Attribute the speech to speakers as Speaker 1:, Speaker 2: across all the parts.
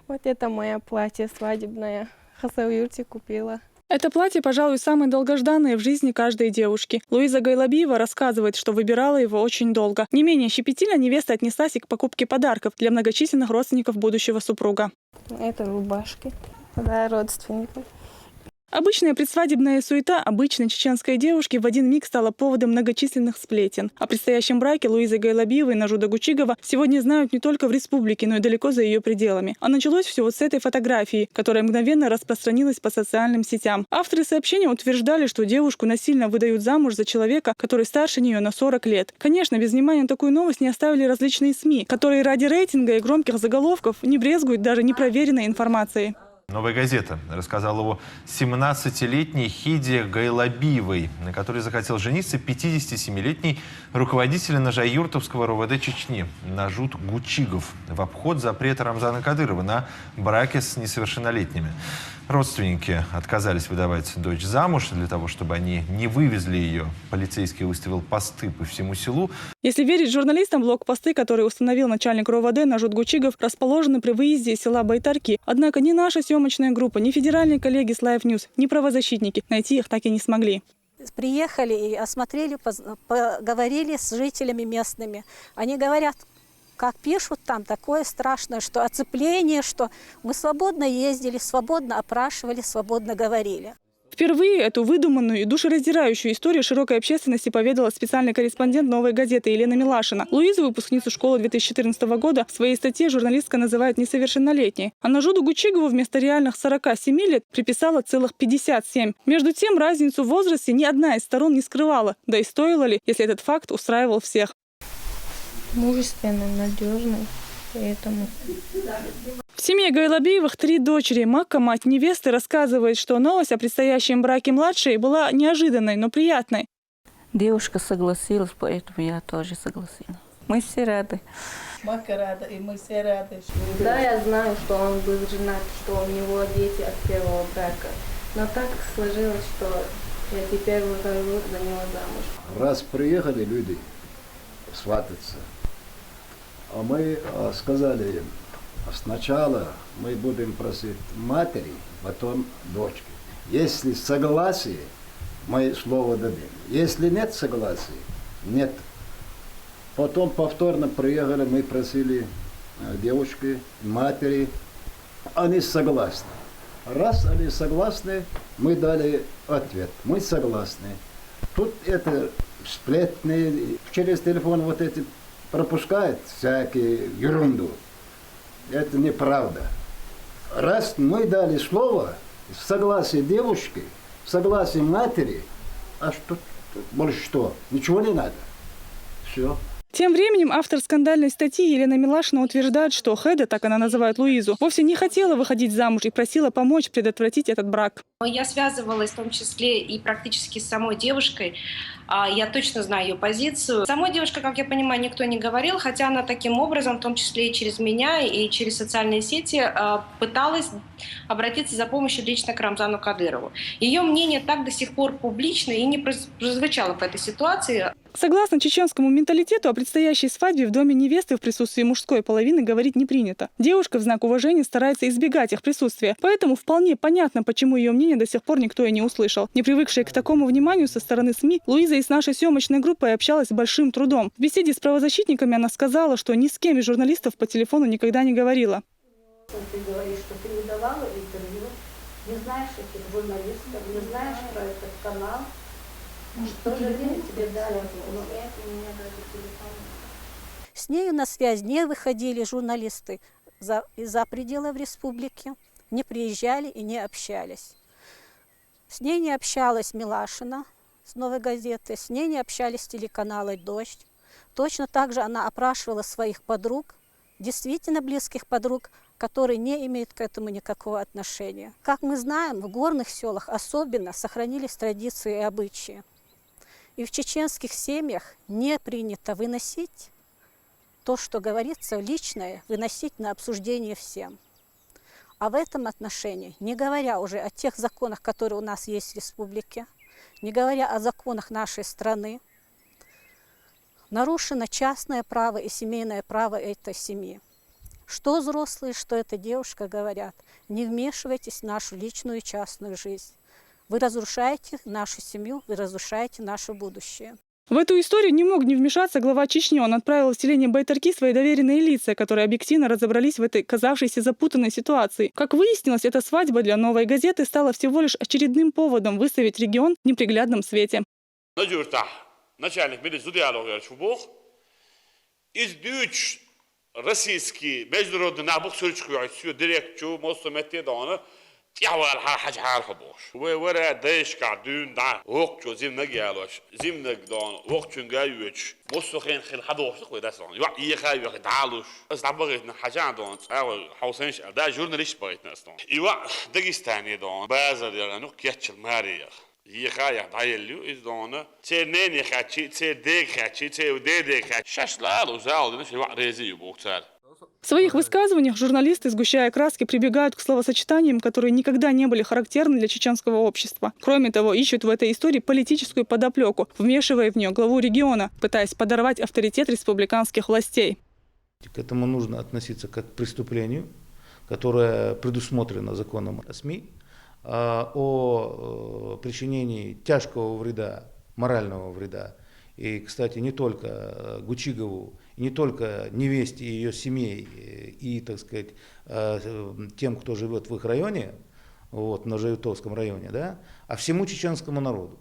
Speaker 1: Вот это мое платье свадебное. Хасавюрте купила.
Speaker 2: Это платье, пожалуй, самое долгожданное в жизни каждой девушки. Луиза Гайлабиева рассказывает, что выбирала его очень долго. Не менее щепетильно невеста отнеслась и к покупке подарков для многочисленных родственников будущего супруга.
Speaker 1: Это рубашки для родственников.
Speaker 2: Обычная предсвадебная суета обычной чеченской девушки в один миг стала поводом многочисленных сплетен. О предстоящем браке Луизы Гайлабиевой и Нажуда Гучигова сегодня знают не только в республике, но и далеко за ее пределами. А началось все вот с этой фотографии, которая мгновенно распространилась по социальным сетям. Авторы сообщения утверждали, что девушку насильно выдают замуж за человека, который старше нее на 40 лет. Конечно, без внимания на такую новость не оставили различные СМИ, которые ради рейтинга и громких заголовков не брезгуют даже непроверенной информацией.
Speaker 3: «Новая газета» рассказала о 17-летней Хиде Гайлабиевой, на которой захотел жениться 57-летний руководитель Нажаюртовского РОВД Чечни Нажуд Гучигов в обход запрета Рамзана Кадырова на браке с несовершеннолетними. Родственники отказались выдавать дочь замуж для того, чтобы они не вывезли ее. Полицейский выставил посты по всему селу.
Speaker 2: Если верить журналистам, блокпосты, которые установил начальник РОВД Нажуд Гучигов, расположены при выезде из села Байтарки. Однако ни наша съемочная группа, ни федеральные коллеги с Live News, ни правозащитники найти их так и не смогли.
Speaker 4: Приехали и осмотрели, поговорили с жителями местными. Они говорят, как пишут там, такое страшное, что оцепление, что мы свободно ездили, свободно опрашивали, свободно говорили.
Speaker 2: Впервые эту выдуманную и душераздирающую историю широкой общественности поведала специальный корреспондент «Новой газеты» Елена Милашина. Луизу, выпускницу школы 2014 года, в своей статье журналистка называет несовершеннолетней. А Нажуду Гучигову вместо реальных 47 лет приписала целых 57. Между тем, разницу в возрасте ни одна из сторон не скрывала. Да и стоило ли, если этот факт устраивал всех.
Speaker 1: Мужественный, надежный, поэтому...
Speaker 2: В семье Гайлабиевых 3 дочери. Макка, мать невесты, рассказывает, что новость о предстоящем браке младшей была неожиданной, но приятной.
Speaker 5: Девушка согласилась, поэтому я тоже согласилась. Мы все рады.
Speaker 6: Макка рада, и мы все рады.
Speaker 1: Да, я знаю, что он был женат, что у него дети от первого брака. Но так сложилось, что я теперь выхожу за него замуж.
Speaker 7: Раз приехали люди свататься, а мы сказали им, сначала мы будем просить матери, потом дочки. Если согласие, мы слово дадим. Если нет согласия, нет. Потом повторно приехали, мы просили девушки, матери, они согласны. Раз они согласны, мы дали ответ, мы согласны. Тут это сплетни, через телефон вот эти пропускают всякие ерунду. Это неправда. Раз мы дали слово, согласие девушки, согласие матери, а что, больше что? Ничего не надо. Все.
Speaker 2: Тем временем автор скандальной статьи Елена Милашина утверждает, что Хеда, так она называет Луизу, вовсе не хотела выходить замуж и просила помочь предотвратить этот брак.
Speaker 8: Я связывалась в том числе и практически с самой девушкой. Я точно знаю ее позицию. Самой девушке, как я понимаю, никто не говорил, хотя она таким образом, в том числе и через меня, и через социальные сети, пыталась обратиться за помощью лично к Рамзану Кадырову. Ее мнение так до сих пор публично и не прозвучало в этой ситуации.
Speaker 2: Согласно чеченскому менталитету, о предстоящей свадьбе в доме невесты в присутствии мужской половины говорить не принято. Девушка в знак уважения старается избегать их присутствия, поэтому вполне понятно, почему ее мнение до сих пор никто и не услышал. Не привыкшая к такому вниманию со стороны СМИ, Луиза и с нашей съемочной группой общалась с большим трудом. В беседе с правозащитниками она сказала, что ни с кем из журналистов по телефону никогда не говорила.
Speaker 4: Ты говоришь, что ты не давала интервью, не знаешь этих журналистов, не знаешь про этот канал. Что же тебе дали? С нею на связь не выходили журналисты из-за пределов республики, не приезжали и не общались. С ней не общалась Милашина с «Новой газеты», с ней не общались телеканалы «Дождь». Точно так же она опрашивала своих подруг, действительно близких подруг, которые не имеют к этому никакого отношения. Как мы знаем, в горных селах особенно сохранились традиции и обычаи. И в чеченских семьях не принято выносить то, что говорится личное, выносить на обсуждение всем. А в этом отношении, не говоря уже о тех законах, которые у нас есть в республике, не говоря о законах нашей страны, нарушено частное право и семейное право этой семьи. Что взрослые, что эта девушка говорят. Не вмешивайтесь в нашу личную и частную жизнь. Вы разрушаете нашу семью, вы разрушаете наше будущее.
Speaker 2: В эту историю не мог не вмешаться глава Чечни. Он отправил в селение Байтарки свои доверенные лица, которые объективно разобрались в этой казавшейся запутанной ситуации. Как выяснилось, эта свадьба для «Новой газеты» стала всего лишь очередным поводом выставить регион в неприглядном свете.
Speaker 9: Начальник милиции диалога чубух из дюч российский международный набух сюрчхуйсю директчу мостомете дона يعوال حاجة حبوش وورا دايش قاعدين دا وقت زين نجالوش زين نجدان وقت نجايوش مستخين خل حدوش تقول ده صان يا خايف يا تعالوش بس تعبغيتنا حاجة دون أو حوسينش ده جورناليست بغيتنا أصلا يوا داغستاني دون بازر يا نوك ياتش الماريا يا خايف دايلو إز دون تنين خاتشي تديك خاتشي توديك خاتشي شاشلا لو زاو ده شيء ريزي يبوكتال.
Speaker 2: В своих высказываниях журналисты, сгущая краски, прибегают к словосочетаниям, которые никогда не были характерны для чеченского общества. Кроме того, ищут в этой истории политическую подоплеку, вмешивая в нее главу региона, пытаясь подорвать авторитет республиканских властей.
Speaker 10: К этому нужно относиться как к преступлению, которое предусмотрено законом о СМИ, о причинении тяжкого вреда, морального вреда. И, кстати, не только Гучигову, не только невесте и ее семье, и, так сказать, тем, кто живет в их районе, вот, на Жаютовском районе, да, а всему чеченскому народу.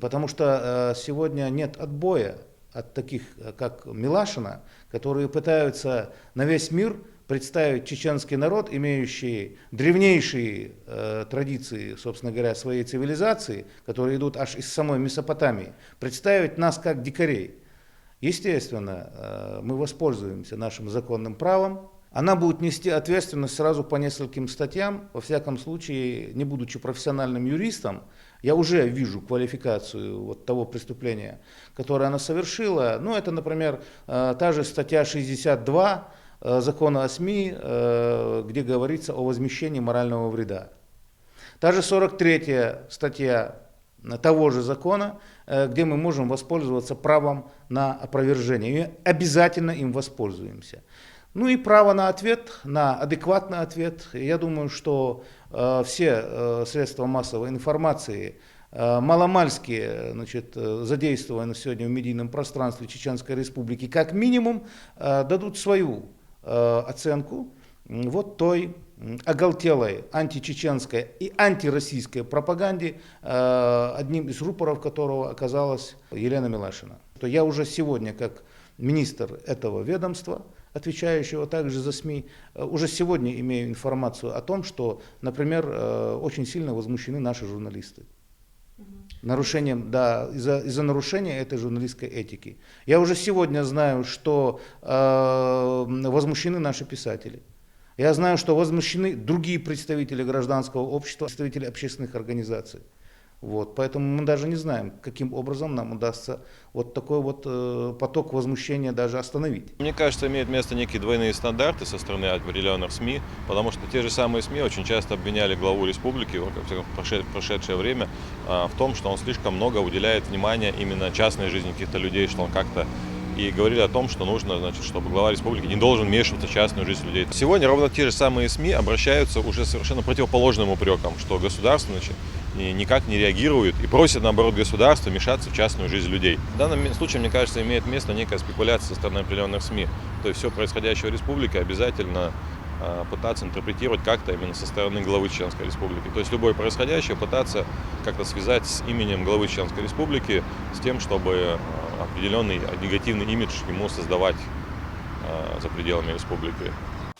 Speaker 10: Потому что сегодня нет отбоя от таких, как Милашина, которые пытаются на весь мир представить чеченский народ, имеющий древнейшие традиции, собственно говоря, своей цивилизации, которые идут аж из самой Месопотамии, представить нас как дикарей. Естественно, мы воспользуемся нашим законным правом. Она будет нести ответственность сразу по нескольким статьям. Во всяком случае, не будучи профессиональным юристом, я уже вижу квалификацию вот того преступления, которое она совершила. Ну, это, например, та же статья 62 закона о СМИ, где говорится о возмещении морального вреда. Та же 43-я статья того же закона, где мы можем воспользоваться правом на опровержение. И обязательно им воспользуемся. Ну и право на ответ, на адекватный ответ. Я думаю, что все средства массовой информации, маломальски, значит, задействованы сегодня в медийном пространстве Чеченской Республики, как минимум дадут свою оценку вот той оголтелой античеченской и антироссийской пропаганде, одним из рупоров которого оказалась Елена Милашина. Я уже сегодня, как министр этого ведомства, отвечающего также за СМИ, уже сегодня имею информацию о том, что, например, очень сильно возмущены наши журналисты. Нарушением, да, из-за нарушения этой журналистской этики. Я уже сегодня знаю, что возмущены наши писатели. Я знаю, что возмущены другие представители гражданского общества, представители общественных организаций. Вот, поэтому мы даже не знаем, каким образом нам удастся вот такой вот поток возмущения даже остановить.
Speaker 11: Мне кажется, имеют место некие двойные стандарты со стороны определенных СМИ, потому что те же самые СМИ очень часто обвиняли главу республики в прошедшее время в том, что он слишком много уделяет внимания именно частной жизни каких-то людей, что он как-то и говорили о том, что нужно, значит, чтобы глава республики не должен вмешиваться в частную жизнь людей. Сегодня ровно те же самые СМИ обращаются уже совершенно противоположным упреком, что государство, значит, никак не реагирует и просит, наоборот, государство вмешаться в частную жизнь людей. В данном случае, мне кажется, имеет место некая спекуляция со стороны определенных СМИ. То есть все происходящее в республике обязательно пытаться интерпретировать как-то именно со стороны главы Чеченской Республики. То есть любое происходящее пытаться как-то связать с именем главы Чеченской Республики, с тем, чтобы определенный негативный имидж ему создавать за пределами республики.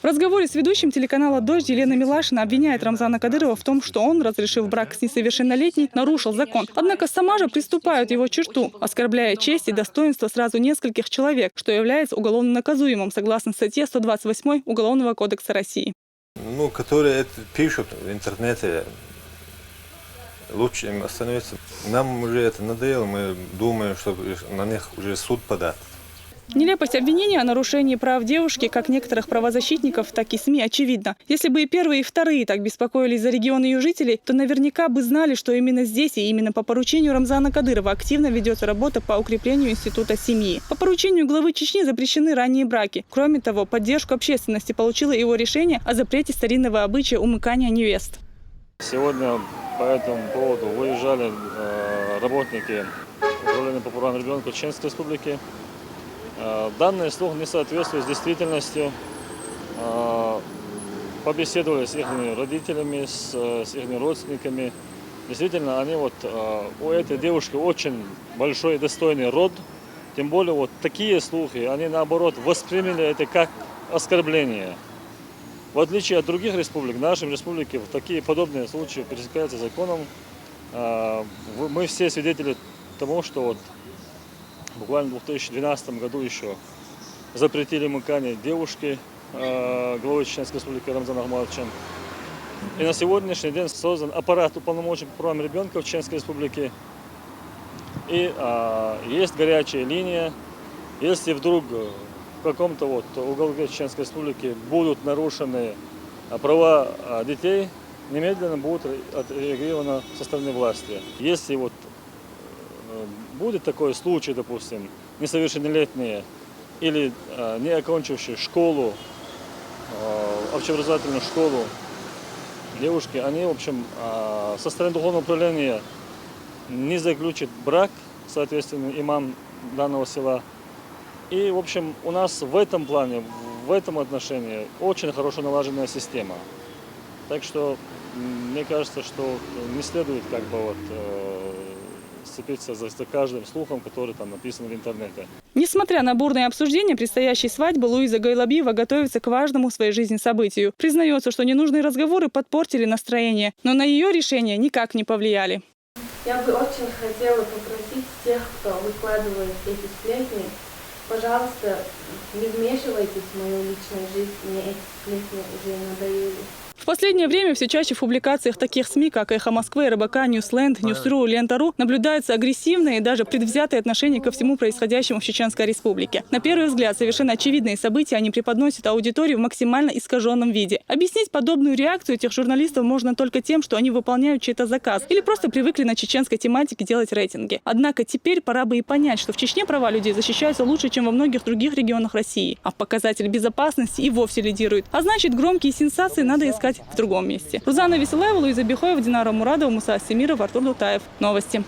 Speaker 2: В разговоре с ведущим телеканала «Дождь» Елена Милашина обвиняет Рамзана Кадырова в том, что он, разрешив брак с несовершеннолетней, нарушил закон. Однако сама же приступает его черту, оскорбляя честь и достоинство сразу нескольких человек, что является уголовно наказуемым, согласно статье 128 Уголовного кодекса России.
Speaker 12: Ну, которые это пишут в интернете, лучше им остановиться. Нам уже это надоело, мы думаем, что на них уже суд подать.
Speaker 2: Нелепость обвинения о нарушении прав девушки как некоторых правозащитников, так и СМИ очевидна. Если бы и первые, и вторые так беспокоились за регион и ее жителей, то наверняка бы знали, что именно здесь и именно по поручению Рамзана Кадырова активно ведется работа по укреплению института семьи. По поручению главы Чечни запрещены ранние браки. Кроме того, поддержку общественности получило его решение о запрете старинного обычая умыкания невест.
Speaker 13: Сегодня по этому поводу выезжали работники управления по правам ребенка Чеченской Республики. Данный слух не соответствует с действительностью. Побеседовали с их родителями, с их родственниками. Действительно, они у этой девушки очень большой и достойный род. Тем более такие слухи, они наоборот восприняли это как оскорбление. В отличие от других республик, в нашей республике такие подобные случаи пресекаются законом. Мы все свидетели тому, что буквально в 2012 году еще запретили умыкание девушки главы Чеченской Республики Рамзана Ахматовича. И на сегодняшний день создан аппарат уполномоченных по правам ребенка в Чеченской Республике. И есть горячая линия. Если вдруг в каком-то уголке Чеченской Республики будут нарушены права детей, немедленно будут отреагировано со стороны власти. Если будет такой случай, допустим, несовершеннолетние или не окончившие школу, общеобразовательную школу девушки, они, в общем, со стороны духовного управления не заключат брак, соответственно, имам данного села. И, в общем, у нас в этом плане, в этом отношении очень хорошо налаженная система. Так что, мне кажется, что не следует сцепиться за каждым слухом, который там написан в интернете.
Speaker 2: Несмотря на бурные обсуждения предстоящей свадьбы, Луиза Гайлабиева готовится к важному в своей жизни событию. Признается, что ненужные разговоры подпортили настроение, но на ее решение никак не повлияли.
Speaker 1: Я бы очень хотела попросить тех, кто выкладывает эти сплетни, пожалуйста, не вмешивайтесь в мою личную жизнь, мне эти сплетни уже надоели.
Speaker 2: В последнее время все чаще в публикациях таких СМИ, как «Эхо Москвы», РБК, Ньюсленд, Ньюсру, Лента.ру, наблюдается агрессивное и даже предвзятое отношение ко всему происходящему в Чеченской Республике. На первый взгляд, совершенно очевидные события они преподносят аудитории в максимально искаженном виде. Объяснить подобную реакцию этих журналистов можно только тем, что они выполняют чей-то заказ или просто привыкли на чеченской тематике делать рейтинги. Однако теперь пора бы и понять, что в Чечне права людей защищаются лучше, чем во многих других регионах России. А в показатель безопасности и вовсе лидирует. А значит, громкие сенсации надо искать в другом месте. Рузана Веселаева, Луиза Бихоева, Динара Мурадова, Муса Семиров, Артур Дутаев. Новости.